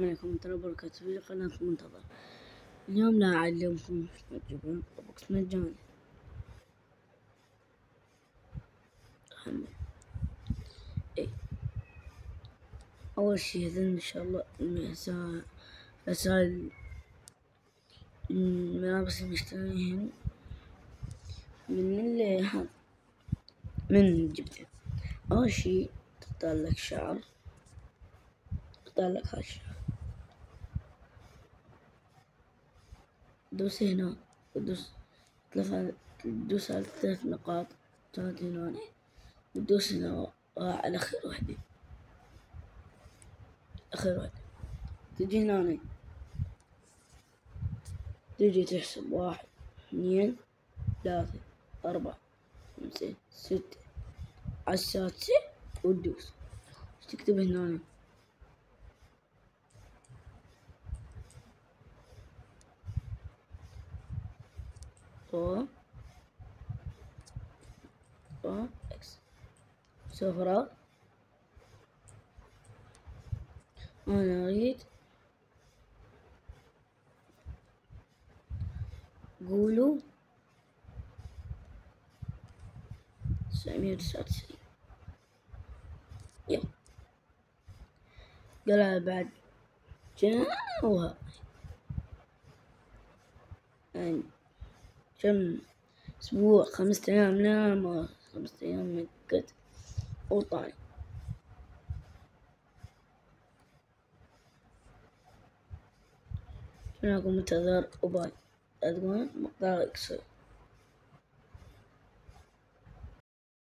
عليكم ورحمة الله وبركاته في قناة منتظر. اليوم لا أعلمكم شلون تجيبون روبوكس مجاني. أول شي هذن إن شاء الله رسائل الملابس اللي مشتريهن من جبته. أول شي تختار لك شعر، تختار لك هالشعر، دوس هنا تدوس على 3 نقاط هنا، تدوس هنا على آخر وحدة، تجي هنا تجي تحسب 1 2 3 4 5 6 عالسادسة وتدوس تكتب هنا اكس صفرات. أنا أريد قولوا 999. يلا قالها بعد جنوها يعني كم أسبوع، 5 أيام نام 5 أيام نكت وطاني. شنو أقول منتظر وباي. لا تقول مقدار إكسل.